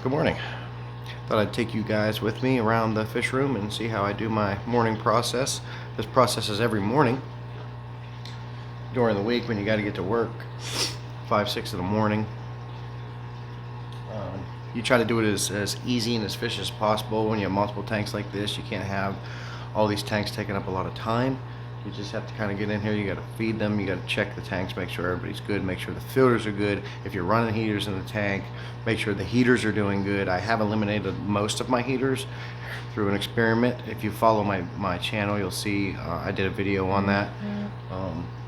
Good morning. Thought I'd take you guys with me around the fish room and see how I do my morning process. This process is every morning during the week when you got to get to work, 5, 6 in the morning. You try to do it as easy and as efficient as possible. When you have multiple tanks like this, you can't have all these tanks taking up a lot of time. You just have to kind of get in here. You got to feed them. You got to check the tanks, make sure everybody's good, make sure the filters are good. If you're running heaters in the tank, make sure the heaters are doing good. I have eliminated most of my heaters through an experiment. If you follow my channel, you'll see I did a video on that.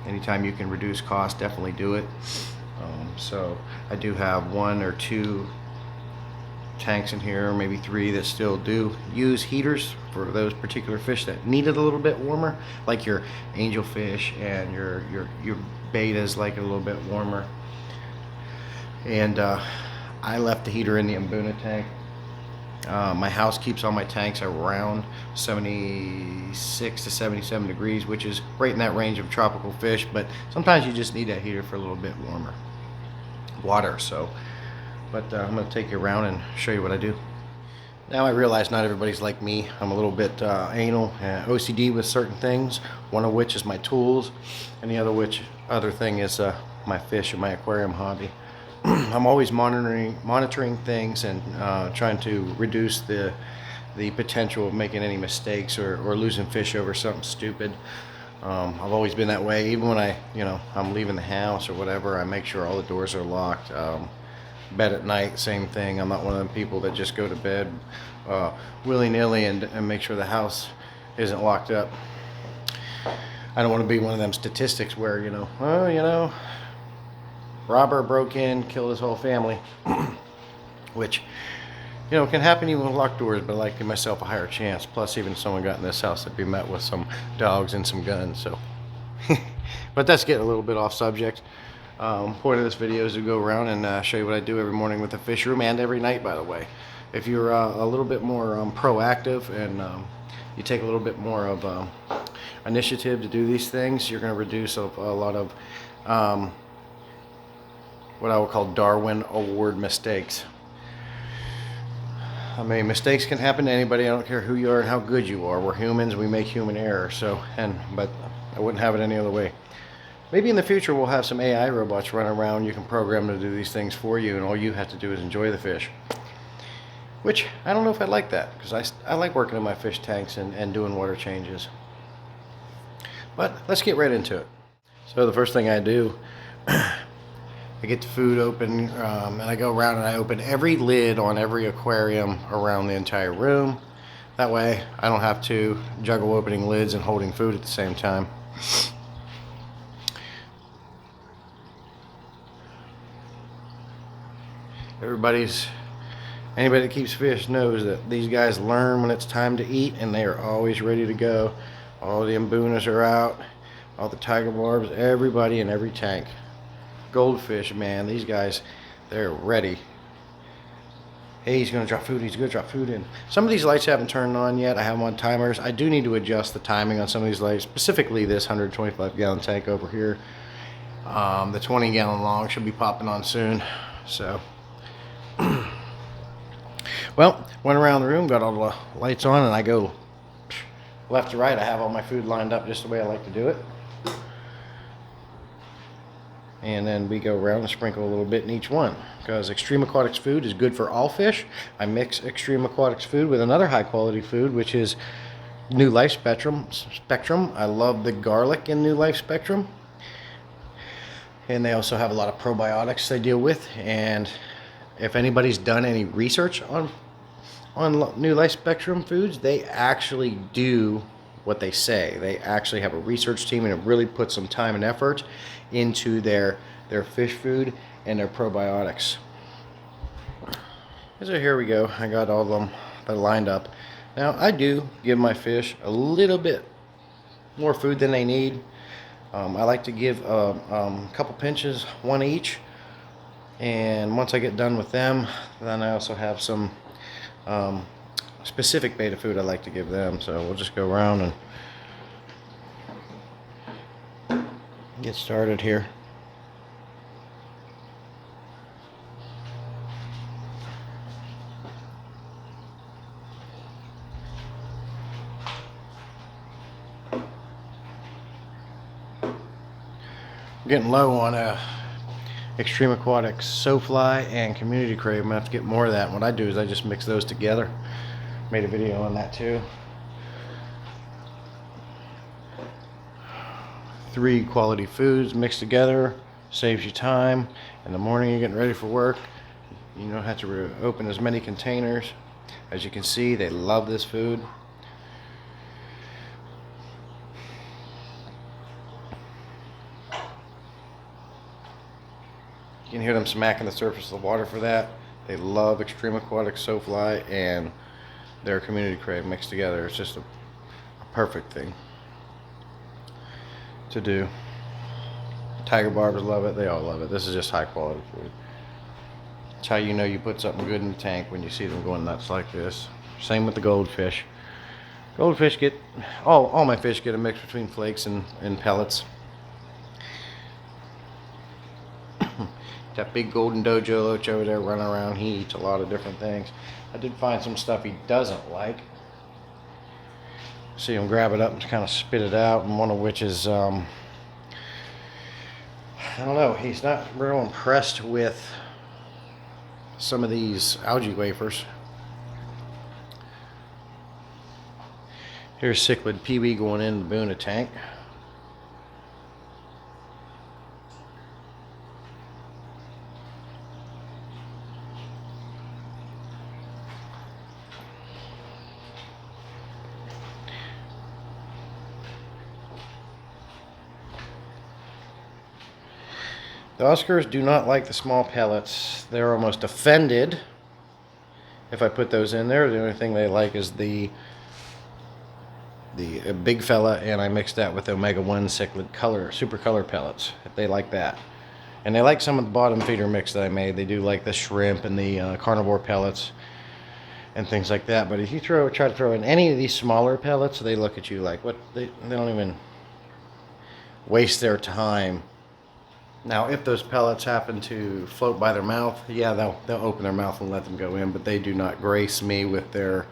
Anytime you can reduce cost, definitely do it. So I do have 1 or 2 tanks in here, maybe 3 that still do use heaters for those particular fish that need it a little bit warmer, like your angelfish and your betas like it a little bit warmer. And I left the heater in the Mbuna tank. My house keeps all my tanks around 76 to 77 degrees, which is right in that range of tropical fish, but sometimes you just need that heater for a little bit warmer water. So but I'm going to take you around and show you what I do. Now I realize not everybody's like me. I'm a little bit anal and OCD with certain things, one of which is my tools, and the other thing is my fish and my aquarium hobby. I'm always monitoring things and trying to reduce the potential of making any mistakes or losing fish over something stupid. I've always been that way. Even when I'm leaving the house or whatever, I make sure all the doors are locked. Bed at night, same thing. I'm not one of them people that just go to bed willy-nilly and make sure the house isn't locked up. I don't want to be one of them statistics where, robber broke in, killed his whole family, which, can happen even with locked doors, but I like to give myself a higher chance. Plus, even if someone got in this house, I'd be met with some dogs and some guns, so. But that's getting a little bit off subject. Point of this video is to go around and show you what I do every morning with the fish room, and every night, by the way. If you're a little bit more proactive and you take a little bit more of initiative to do these things, you're going to reduce a lot of what I would call Darwin Award mistakes. I mean, mistakes can happen to anybody. I don't care who you are and how good you are. We're humans. We make human errors. But I wouldn't have it any other way. Maybe in the future we'll have some AI robots run around. You can program them to do these things for you, and all you have to do is enjoy the fish. Which, I don't know if I'd like that, because I like working in my fish tanks and doing water changes. But let's get right into it. So the first thing I do, I get the food open, and I go around and I open every lid on every aquarium around the entire room. That way I don't have to juggle opening lids and holding food at the same time. Anybody that keeps fish knows that these guys learn when it's time to eat, and they are always ready to go. All the Mbunas are out, all the tiger barbs, everybody in every tank. Goldfish, man, these guys, they're ready. Hey, he's gonna drop food, he's gonna drop food in. Some of these lights haven't turned on yet. I have them on timers. I do need to adjust the timing on some of these lights, specifically this 125-gallon tank over here. The 20-gallon long should be popping on soon, so. Well, went around the room, got all the lights on, and I go left to right. I have all my food lined up just the way I like to do it. And then we go around and sprinkle a little bit in each one, because Extreme Aquatics food is good for all fish. I mix Extreme Aquatics food with another high quality food, which is New Life Spectrum. I love the garlic in New Life Spectrum. And they also have a lot of probiotics they deal with. And if anybody's done any research on New Life Spectrum foods, they actually do what they say. They actually have a research team, and it really puts some time and effort into their fish food and their probiotics. So here we go. I got all of them that are lined up. Now I do give my fish a little bit more food than they need. I like to give a couple pinches, 1 each. And once I get done with them, then I also have some specific beta food I like to give them. So we'll just go around and get started here. getting low on Extreme Aquatics SoFly and Community Crave. I'm gonna have to get more of that. And what I do is I just mix those together. Made a video on that too. 3 quality foods mixed together, saves you time. In the morning you're getting ready for work, you don't have to open as many containers. As you can see, they love this food. You can hear them smacking the surface of the water for that. They love Extreme Aquatics SoFly and their Community Crave mixed together. It's just a perfect thing to do. Tiger barbers love it. They all love it. This is just high quality food. It's how you know you put something good in the tank, when you see them going nuts like this. Same with the goldfish. Goldfish get, all my fish get a mix between flakes and pellets. That big golden dojo loach over there running around, he eats a lot of different things. I did find some stuff he doesn't like. See him grab it up and kind of spit it out, and one of which is, I don't know, he's not real impressed with some of these algae wafers. Here's cichlid peewee going in the Boona tank. The Oscars do not like the small pellets. They're almost offended if I put those in there. The only thing they like is the big fella, and I mixed that with Omega-1 cichlid color, super color pellets. They like that. And they like some of the bottom feeder mix that I made. They do like the shrimp and the carnivore pellets and things like that. But if you try to throw in any of these smaller pellets, they look at you like, what? They don't even waste their time. Now, if those pellets happen to float by their mouth, yeah, they'll open their mouth and let them go in, but they do not grace me with their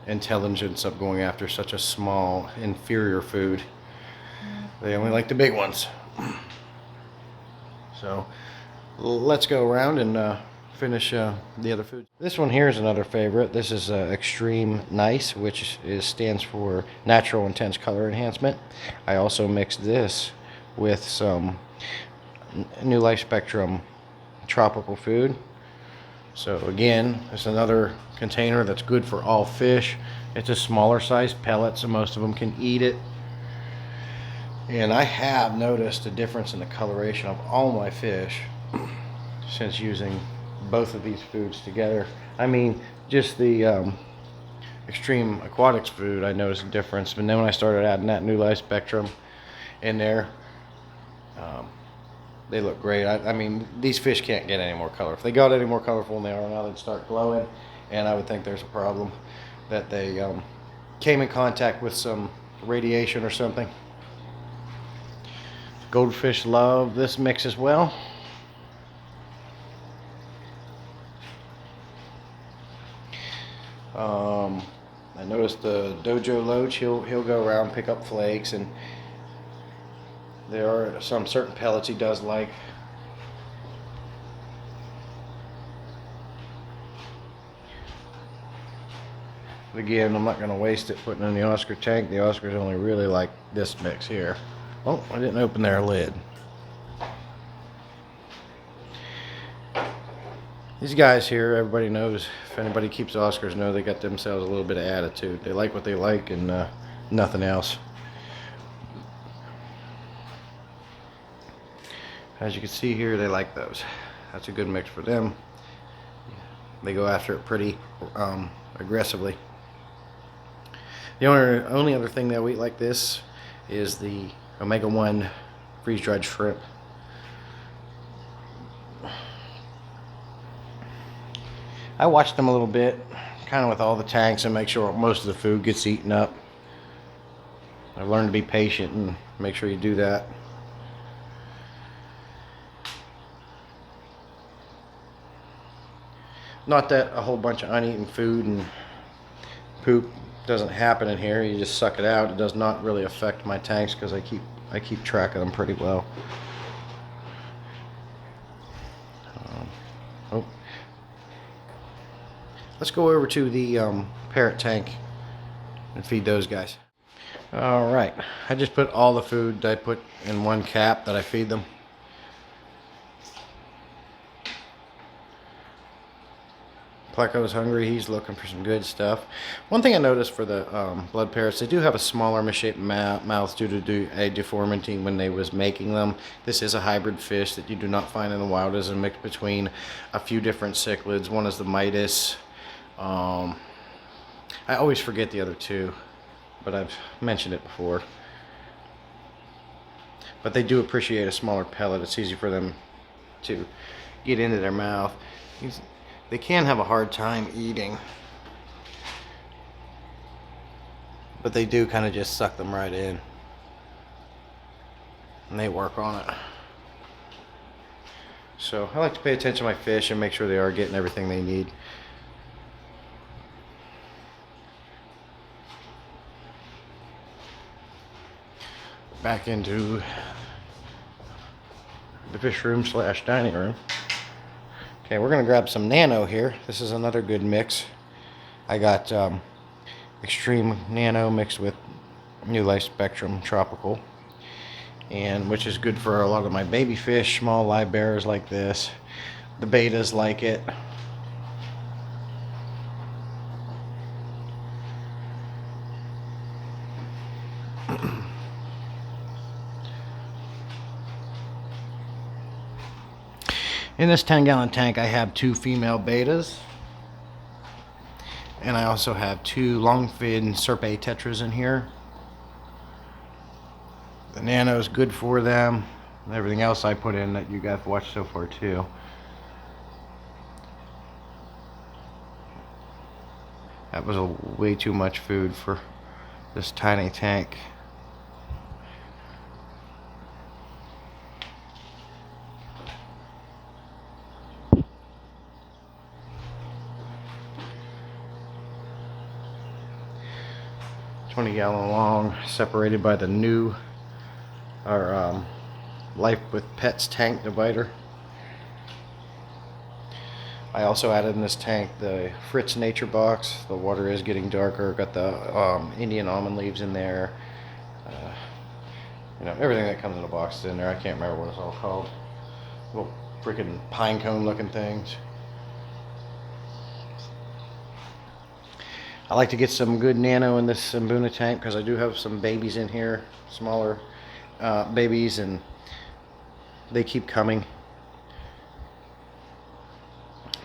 intelligence of going after such a small, inferior food. They only like the big ones. So, let's go around and finish the other foods. This one here is another favorite. This is Extreme Nice, which stands for Natural Intense Color Enhancement. I also mixed this with some New Life Spectrum tropical food. So again, it's another container that's good for all fish. It's a smaller size pellet, so most of them can eat it. And I have noticed a difference in the coloration of all my fish since using both of these foods together. I mean, just the Extreme Aquatics food, I noticed a difference. But then when I started adding that New Life Spectrum in there, they look great. I mean, these fish can't get any more color. If they got any more colorful than they are now, they'd start glowing, and I would think there's a problem that they came in contact with some radiation or something. Goldfish love this mix as well. I noticed the dojo loach, he'll go around, pick up flakes, and there are some certain pellets he does like. But again, I'm not going to waste it putting it in the Oscar tank. The Oscars only really like this mix here. Oh, I didn't open their lid. These guys here, everybody knows, if anybody keeps Oscars, know they got themselves a little bit of attitude. They like what they like and nothing else. As you can see here, they like those. That's a good mix for them. They go after it pretty aggressively. The only other thing they'll eat like this is the Omega-1 freeze-dried shrimp. I watch them a little bit, kind of with all the tanks, and make sure most of the food gets eaten up. I've learned to be patient and make sure you do that. Not that a whole bunch of uneaten food and poop doesn't happen in here. You just suck it out. It does not really affect my tanks because I keep I keep track of them pretty well. Oh. Let's go over to the parrot tank and feed those guys. Alright, I just put all the food that I put in one cap that I feed them. Pleco's hungry. He's looking for some good stuff. One thing I noticed for the blood parrots, they do have a smaller misshaped mouth due to a deformity when they was making them. This is a hybrid fish that you do not find in the wild. It's a mix between a few different cichlids. One is the Midas. I always forget the other two, but I've mentioned it before. But they do appreciate a smaller pellet. It's easy for them to get into their mouth. They can have a hard time eating, but they do kind of just suck them right in, and they work on it. So I like to pay attention to my fish and make sure they are getting everything they need. Back into the fish room / dining room. Okay, we're gonna grab some nano here. This is another good mix. I got extreme nano mixed with New Life Spectrum tropical, and which is good for a lot of my baby fish, small live bearers like this. The betas like it. In this 10-gallon tank, I have 2 female betas, and I also have 2 long fin Serpe tetras in here. The nano is good for them. Everything else I put in that you guys have watched so far too. That was way too much food for this tiny tank. $20-gallon long, separated by the new Life with Pets tank divider. I also added in this tank the Fritz Nature Box. The water is getting darker. Got the Indian almond leaves in there. You know, everything that comes in the box is in there. I can't remember what it's all called. Little freaking pine cone looking things. I like to get some good nano in this Mbuna tank because I do have some babies in here, smaller babies, and they keep coming.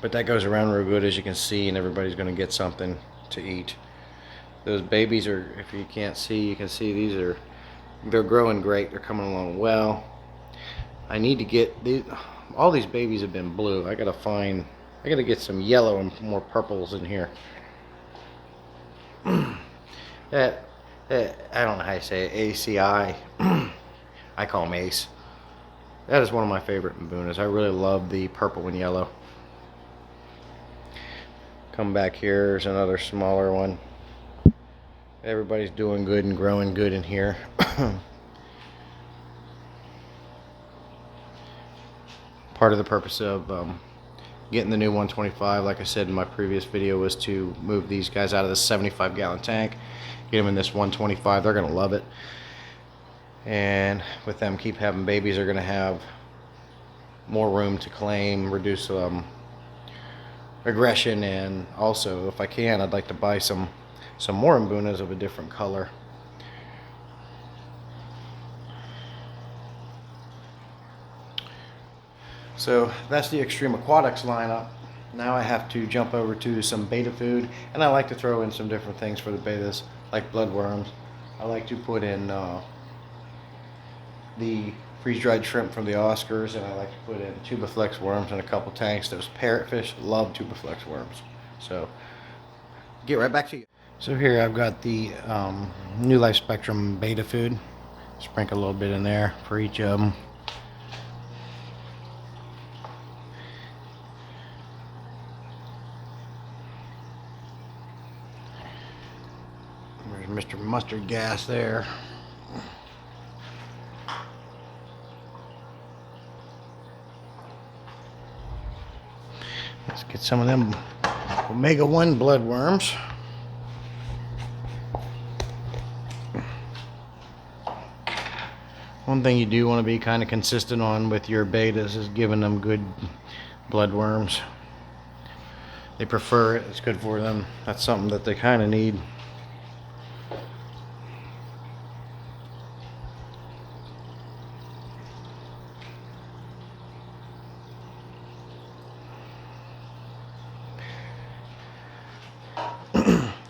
But that goes around real good, as you can see, and everybody's going to get something to eat. Those babies are, if you can't see, you can see they're growing great. They're coming along well. I need to get these. All these babies have been blue. I got to get some yellow and more purples in here. I don't know how you say it, ACI. I call them Ace. That is one of my favorite Mbunas. I really love the purple and yellow. Come back here, there's another smaller one. Everybody's doing good and growing good in here. Part of the purpose of getting the new 125, like I said in my previous video, was to move these guys out of the 75-gallon tank, get them in this 125. They're going to love it. And with them keep having babies, they're going to have more room to claim, reduce aggression, and also, if I can, I'd like to buy some more Mbunas of a different color. So that's the Extreme Aquatics lineup. Now I have to jump over to some beta food, and I like to throw in some different things for the betas, like bloodworms. I like to put in the freeze-dried shrimp from the Oscars, and I like to put in tubiflex worms in a couple tanks. Those parrotfish love tubiflex worms. So get right back to you. So here I've got the New Life Spectrum beta food. Sprinkle a little bit in there for each of them. There's Mr. Mustard Gas there. Let's get some of them omega-1 bloodworms. One thing you do want to be kind of consistent on with your betas is giving them good bloodworms. They prefer it. It's good for them. That's something that they kind of need.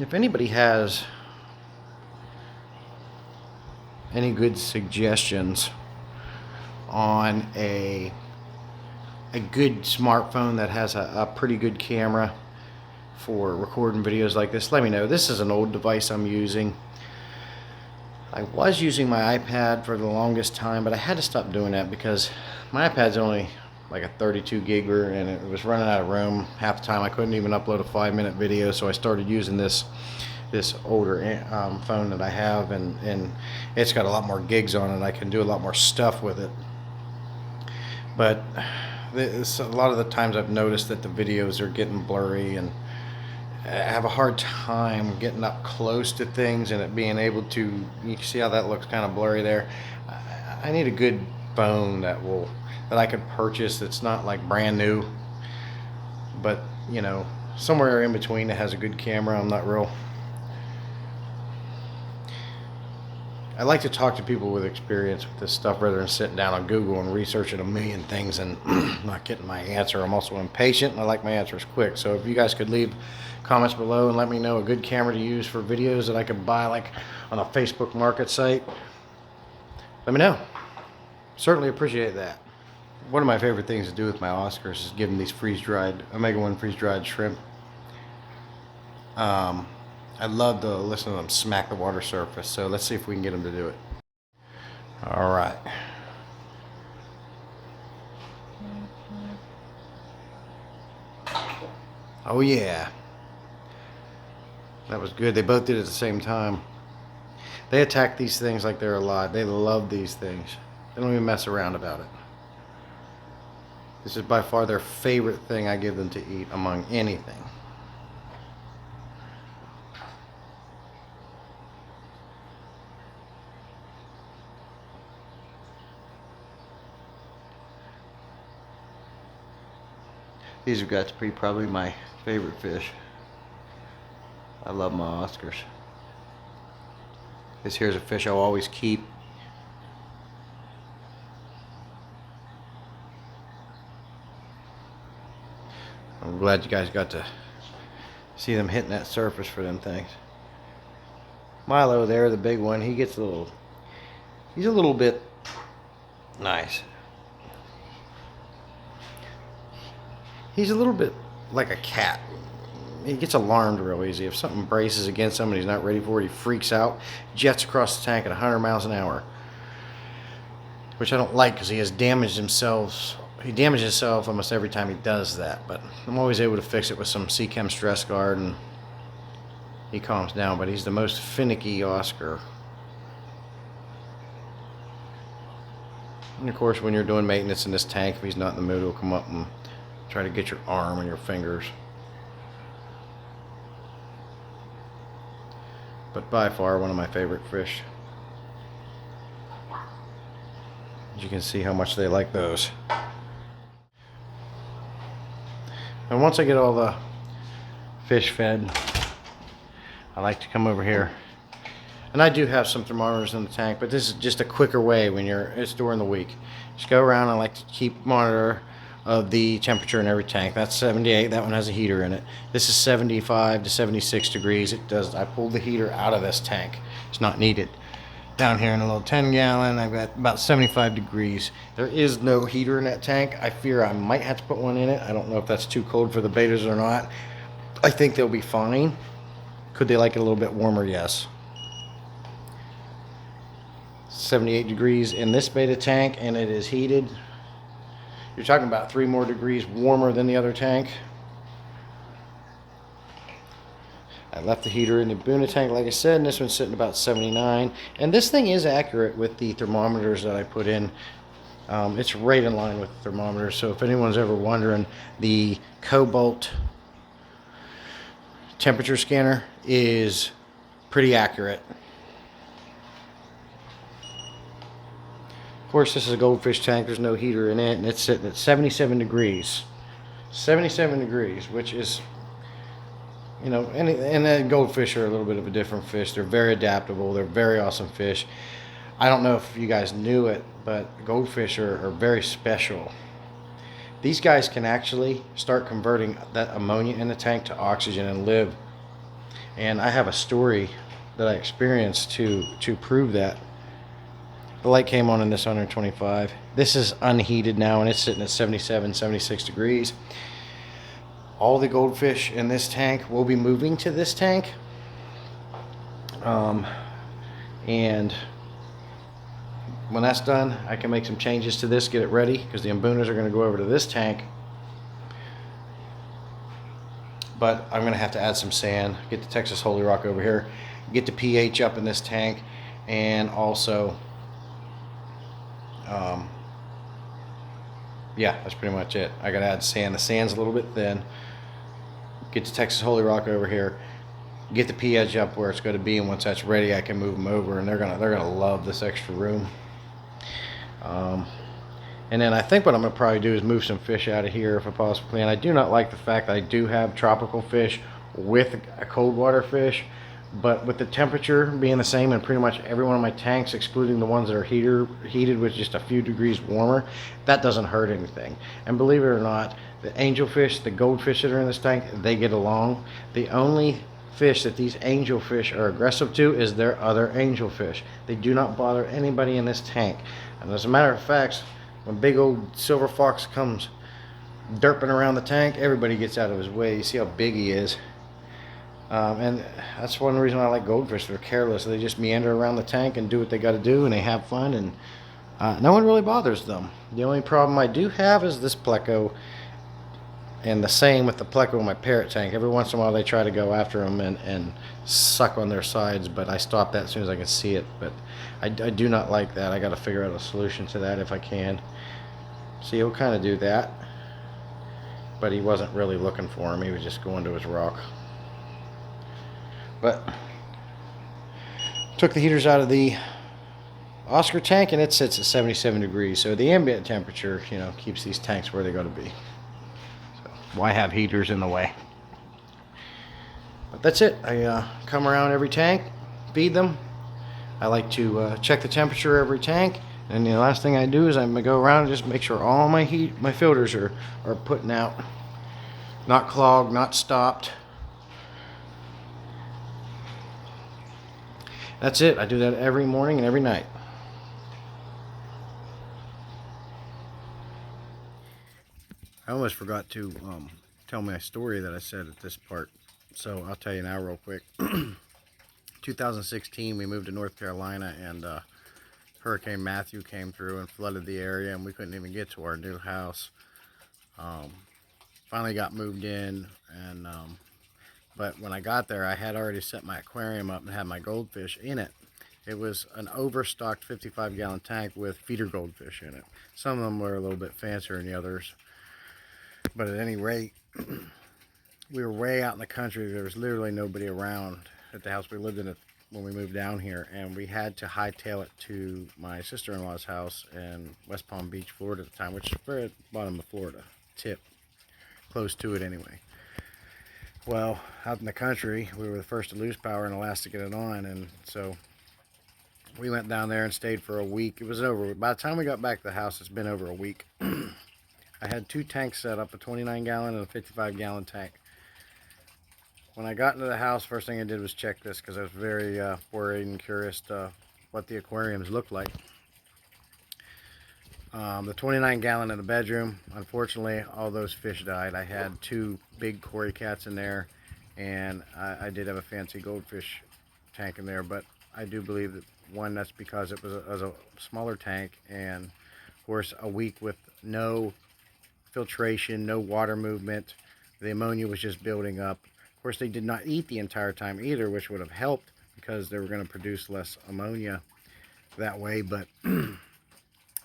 If anybody has any good suggestions on a good smartphone that has a pretty good camera for recording videos like this, let me know. This is an old device I'm using. I was using my iPad for the longest time, but I had to stop doing that because my iPad's only like a 32 gigger and it was running out of room. Half the time I couldn't even upload a 5-minute video, so I started using this older phone that I have, and it's got a lot more gigs on it. I can do a lot more stuff with it. But a lot of the times I've noticed that the videos are getting blurry, and I have a hard time getting up close to things and it being able to, you can see how that looks kind of blurry there. I need a good phone that I could purchase that's not like brand new, but you know, somewhere in between that has a good camera. I like to talk to people with experience with this stuff rather than sitting down on Google and researching a million things and not getting my answer. I'm also impatient and I like my answers quick. So if you guys could leave comments below and let me know a good camera to use for videos that I could buy like on a Facebook market site, let me know. Certainly appreciate that. One of my favorite things to do with my Oscars is give them these freeze-dried, omega-1 freeze-dried shrimp. I love to listen to them smack the water surface, so let's see if we can get them to do it. All right. Oh yeah. That was good. They both did it at the same time. They attack these things like they're alive. They love these things. They don't even mess around about it. This is by far their favorite thing I give them to eat among anything. These have got to be probably my favorite fish. I love my Oscars. This here's a fish I'll always keep. I'm glad you guys got to see them hitting that surface for them things. Milo there, the big one, he's a little bit nice. He's a little bit like a cat. He gets alarmed real easy. If something braces against him and he's not ready for it, he freaks out, jets across the tank at 100 miles an hour. Which I don't like because he has damaged himself. He damages himself almost every time he does that. But I'm always able to fix it with some Seachem stress guard and he calms down. But he's the most finicky Oscar. And of course, when you're doing maintenance in this tank, if he's not in the mood, he'll come up and try to get your arm and your fingers. But by far one of my favorite fish. As you can see how much they like those. And once I get all the fish fed, I like to come over here. And I do have some thermometers in the tank, but this is just a quicker way when it's during the week. Just go around. I like to keep monitor of the temperature in every tank. That's 78. That one has a heater in it. This is 75 to 76 degrees. I pulled the heater out of this tank. It's not needed. Down here in a little 10-gallon, I've got about 75 degrees. There is no heater in that tank. I fear I might have to put one in it. I don't know if that's too cold for the betas or not. I think they'll be fine. Could they like it a little bit warmer? Yes. 78 degrees in this beta tank, and it is heated. You're talking about 3 more degrees warmer than the other tank. I left the heater in the Buna tank, like I said, and this one's sitting about 79. And this thing is accurate with the thermometers that I put in It's right in line with the thermometer. So if anyone's ever wondering, the Cobalt temperature scanner is pretty accurate. Of course, this is a goldfish tank. There's no heater in it, and it's sitting at 77 degrees. 77 degrees, which is, you know, and then goldfish are a little bit of a different fish. They're very adaptable. They're very awesome fish. I don't know if you guys knew it, but goldfish are very special. These guys can actually start converting that ammonia in the tank to oxygen and live. And I have a story that I experienced to prove that. The light came on in this 125. This is unheated now, and it's sitting at 77, 76 degrees. All the goldfish in this tank will be moving to this tank. And when that's done, I can make some changes to this, get it ready, because the Mbunas are going to go over to this tank. But I'm going to have to add some sand, get the Texas Holy Rock over here, get the pH up in this tank, and also, yeah, that's pretty much it. I got to add sand. The sand's a little bit thin. Get the Texas Holy Rock over here, get the pH up where it's going to be, and once that's ready, I can move them over, and they're gonna love this extra room. And then I think what I'm going to probably do is move some fish out of here if I possibly can. I do not like the fact that I do have tropical fish with a cold water fish, but with the temperature being the same in pretty much every one of my tanks, excluding the ones that are heated with just a few degrees warmer, that doesn't hurt anything. And believe it or not, the angelfish, the goldfish that are in this tank, they get along. The only fish that these angelfish are aggressive to is their other angelfish. They do not bother anybody in this tank. And as a matter of fact, when big old silver fox comes derping around the tank, everybody gets out of his way. You see how big he is. And that's one reason I like goldfish. They're careless. They just meander around the tank and do what they got to do, and they have fun, and no one really bothers them. The only problem I do have is this pleco, and the same with the pleco in my parrot tank. Every once in a while they try to go after them and suck on their sides, but I stop that as soon as I can see it. But I do not like that. I got to figure out a solution to that if I can. See, he'll kind of do that, but he wasn't really looking for him. He was just going to his rock. But took the heaters out of the Oscar tank, and it sits at 77 degrees. So the ambient temperature, you know, keeps these tanks where they got to be. So why have heaters in the way? But that's it. I come around every tank, feed them. I like to check the temperature every tank. And the last thing I do is I'm going to go around and just make sure all my filters are putting out. Not clogged, not stopped. That's it. I do that every morning and every night. I almost forgot to tell my story that I said at this part. So I'll tell you now real quick. 2016, we moved to North Carolina, and Hurricane Matthew came through and flooded the area, and we couldn't even get to our new house. Finally got moved in, and but when I got there, I had already set my aquarium up and had my goldfish in it. It was an overstocked 55-gallon tank with feeder goldfish in it. Some of them were a little bit fancier than the others, but at any rate, we were way out in the country. There was literally nobody around at the house we lived in when we moved down here, and we had to hightail it to my sister-in-law's house in West Palm Beach, Florida at the time, which is very at the bottom of Florida, tip, close to it anyway. Well, out in the country, we were the first to lose power and the last to get it on, and so we went down there and stayed for a week. It was over. By the time we got back to the house, it's been over a week. I had two tanks set up, a 29-gallon and a 55-gallon tank. When I got into the house, first thing I did was check this because I was very worried and curious to what the aquariums looked like. The 29-gallon in the bedroom, unfortunately, all those fish died. I had two big cory cats in there, and I did have a fancy goldfish tank in there, but I do believe that, one, that's because it was a smaller tank, and of course a week with no filtration, no water movement. The ammonia was just building up. Of course, they did not eat the entire time either, which would have helped because they were going to produce less ammonia that way, but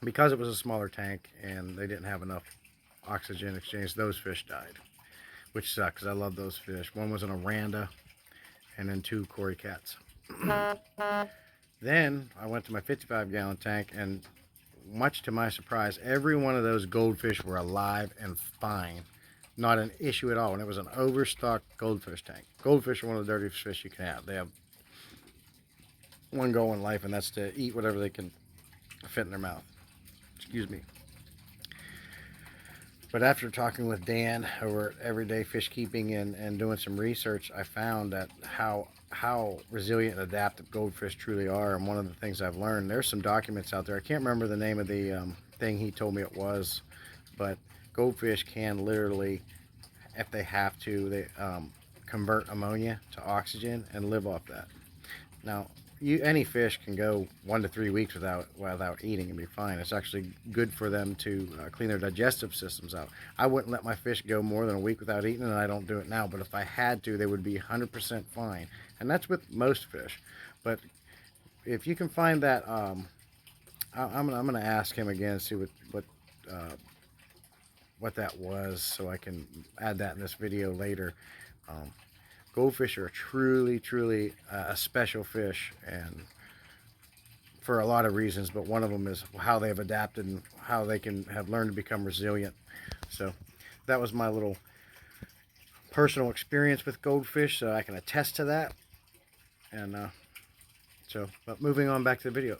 because it was a smaller tank and they didn't have enough oxygen exchange, those fish died, which sucks because I love those fish. One was an Oranda and then 2 Cory cats. Then I went to my 55-gallon tank, and much to my surprise, every one of those goldfish were alive and fine. Not an issue at all. And it was an overstocked goldfish tank. Goldfish are one of the dirtiest fish you can have. They have one goal in life, and that's to eat whatever they can fit in their mouth. Excuse me. But after talking with Dan over at Everyday Fish Keeping and doing some research, I found that how resilient and adaptive goldfish truly are. And one of the things I've learned, there's some documents out there. I can't remember the name of the thing he told me it was, but goldfish can literally, if they have to, they convert ammonia to oxygen and live off that. Now, any fish can go 1 to 3 weeks without eating and be fine. It's actually good for them to clean their digestive systems out. I wouldn't let my fish go more than a week without eating, and I don't do it now. But if I had to, they would be 100% fine, and that's with most fish. But if you can find that, I'm gonna ask him again, see what that was, so I can add that in this video later. Goldfish are truly a special fish, and for a lot of reasons, but one of them is how they've adapted and how they can have learned to become resilient. So that was my little personal experience with goldfish, so I can attest to that. And but moving on back to the video.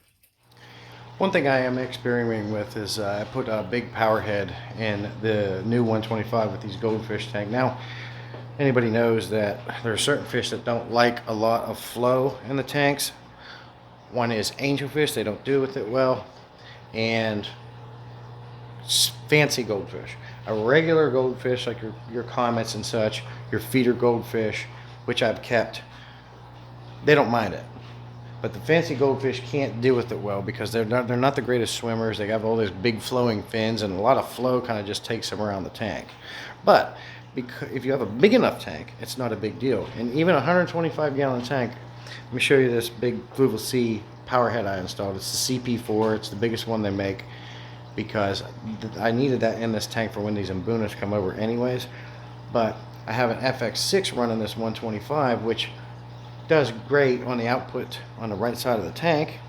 One thing I am experimenting with is I put a big power head in the new 125 with these goldfish tank. Now, anybody knows that there are certain fish that don't like a lot of flow in the tanks. One is angelfish, they don't do with it well, and fancy goldfish. A regular goldfish like your comets and such, your feeder goldfish, which I've kept, they don't mind it. But the fancy goldfish can't deal with it well because they're not the greatest swimmers. They have all these big flowing fins, and a lot of flow kind of just takes them around the tank. But if you have a big enough tank, it's not a big deal. And even a 125-gallon tank, let me show you this big Fluval C power head I installed. It's the CP4. It's the biggest one they make because I needed that in this tank for when these Mbunas come over anyways. But I have an FX6 running this 125, which does great on the output on the right side of the tank,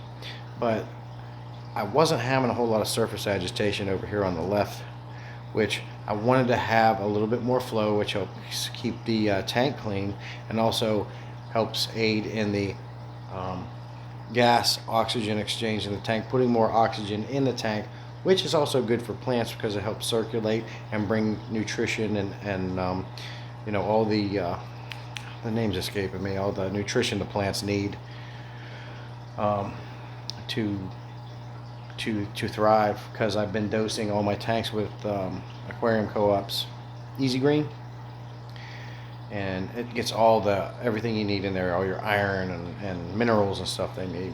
but I wasn't having a whole lot of surface agitation over here on the left, which I wanted to have a little bit more flow, which helps keep the tank clean and also helps aid in the gas oxygen exchange in the tank, putting more oxygen in the tank, which is also good for plants because it helps circulate and bring nutrition and you know, all the name's escaping me, all the nutrition the plants need to thrive, because I've been dosing all my tanks with Aquarium Co-op's Easy Green, and it gets everything you need in there, all your iron and minerals and stuff they need.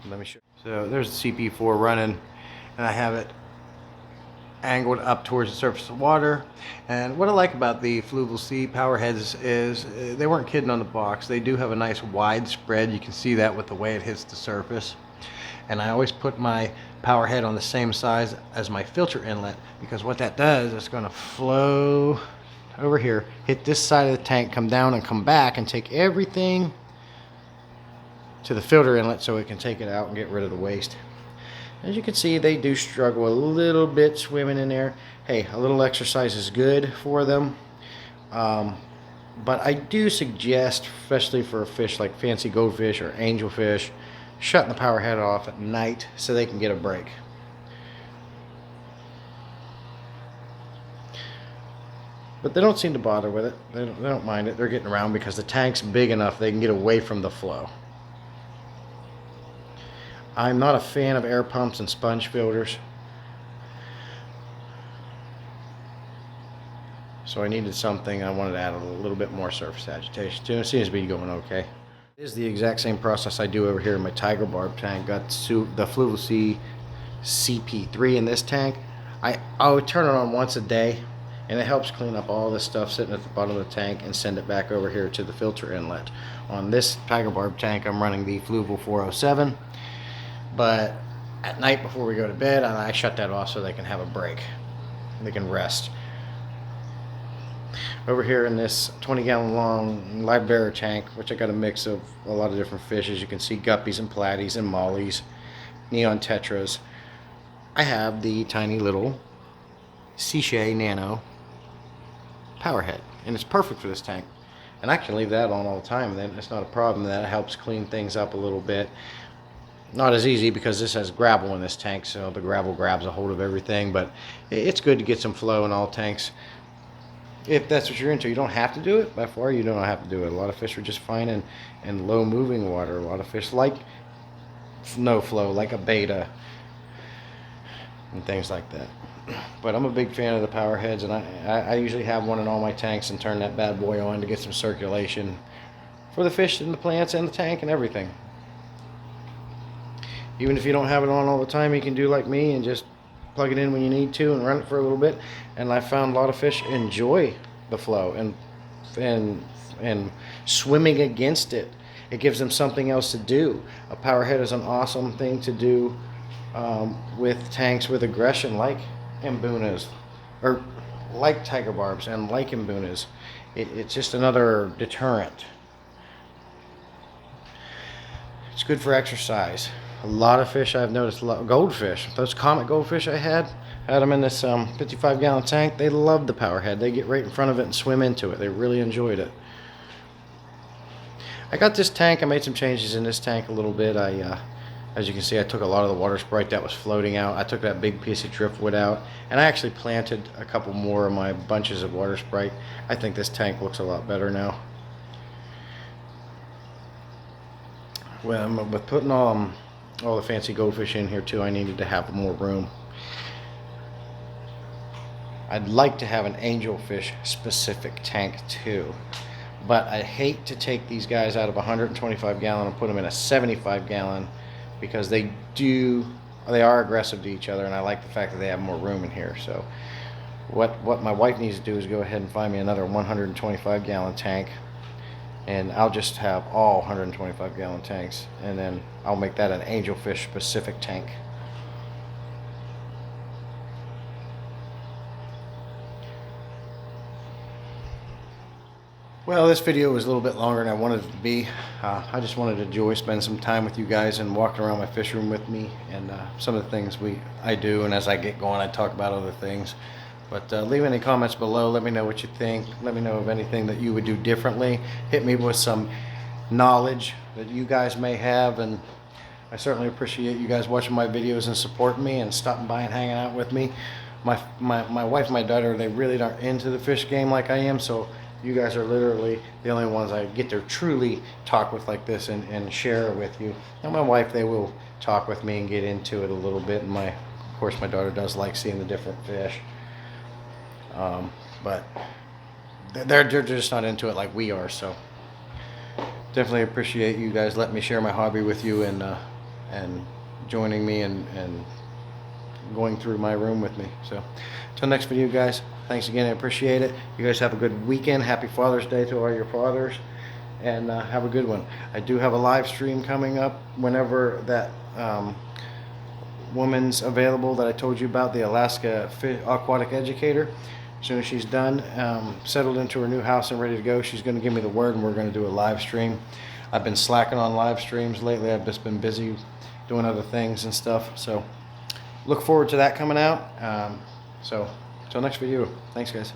Let me show you. So there's the CP4 running, and I have it angled up towards the surface of water. And what I like about the Fluval C power heads is they weren't kidding on the box. They do have a nice wide spread. You can see that with the way it hits the surface. And I always put my power head on the same size as my filter inlet, because what that does is it's going to flow over here, hit this side of the tank, come down and come back and take everything to the filter inlet so it can take it out and get rid of the waste. As you can see, they do struggle a little bit swimming in there. Hey, a little exercise is good for them. But I do suggest, especially for a fish like fancy goldfish or angelfish, shutting the power head off at night so they can get a break. But they don't seem to bother with it. They don't mind it. They're getting around because the tank's big enough they can get away from the flow. I'm not a fan of air pumps and sponge filters, so I needed something. I wanted to add a little bit more surface agitation to it. It seems to be going okay. It is the exact same process I do over here in my Tiger Barb tank. Got the Fluval C CP3 in this tank. I would turn it on once a day, and it helps clean up all this stuff sitting at the bottom of the tank and send it back over here to the filter inlet. On this Tiger Barb tank, I'm running the Fluval 407. But at night before we go to bed, and I shut that off so they can have a break. They can rest. Over here in this 20-gallon long live bearer tank, which I got a mix of a lot of different fish, as you can see, guppies and platies and mollies, neon tetras. I have the tiny little Seashea Nano power head, and it's perfect for this tank. And I can leave that on all the time, then it's not a problem. That helps clean things up a little bit. Not as easy because this has gravel in this tank, so the gravel grabs a hold of everything, but it's good to get some flow in all tanks. If that's what you're into, you don't have to do it. By far, you don't have to do it. A lot of fish are just fine in low moving water. A lot of fish like no flow, like a beta and things like that. But I'm a big fan of the power heads, and I usually have one in all my tanks and turn that bad boy on to get some circulation for the fish and the plants and the tank and everything. Even if you don't have it on all the time, you can do like me and just plug it in when you need to and run it for a little bit. And I found a lot of fish enjoy the flow and swimming against it. It gives them something else to do. A power head is an awesome thing to do with tanks with aggression, like imbunas, or like tiger barbs and like imbunas. It's just another deterrent. It's good for exercise. A lot of fish I've noticed, goldfish, those comet goldfish I had them in this 55-gallon tank. They love the power head. They get right in front of it and swim into it. They really enjoyed it. I got this tank. I made some changes in this tank a little bit. As you can see, I took a lot of the water sprite that was floating out. I took that big piece of driftwood out, and I actually planted a couple more of my bunches of water sprite. I think this tank looks a lot better now. Well, with putting all the fancy goldfish in here too, I needed to have more room. I'd like to have an angelfish specific tank too, but I hate to take these guys out of a 125-gallon and put them in a 75-gallon because they are aggressive to each other, and I like the fact that they have more room in here. So what my wife needs to do is go ahead and find me another 125-gallon tank, and I'll just have all 125-gallon tanks, and then I'll make that an angelfish specific tank. Well, this video was a little bit longer than I wanted it to be. I just wanted to enjoy spending some time with you guys and walking around my fish room with me, and some of the things I do, and as I get going I talk about other things. But leave any comments below. Let me know what you think. Let me know of anything that you would do differently. Hit me with some knowledge that you guys may have, and I certainly appreciate you guys watching my videos and supporting me and stopping by and hanging out with me. My wife and my daughter, they really aren't into the fish game like I am, so you guys are literally the only ones I get to truly talk with like this and share it with you. And my wife, they will talk with me and get into it a little bit, and of course my daughter does like seeing the different fish. But they're just not into it like we are, so definitely appreciate you guys letting me share my hobby with you and joining me and going through my room with me. So until next video, guys, thanks again. I appreciate it. You guys have a good weekend. Happy Father's Day to all your fathers, and have a good one. I do have a live stream coming up whenever that woman's available that I told you about, the Alaska aquatic educator. As soon as she's done, settled into her new house and ready to go, she's going to give me the word, and we're going to do a live stream. I've been slacking on live streams lately. I've just been busy doing other things and stuff, so look forward to that coming out. So until next video, thanks guys.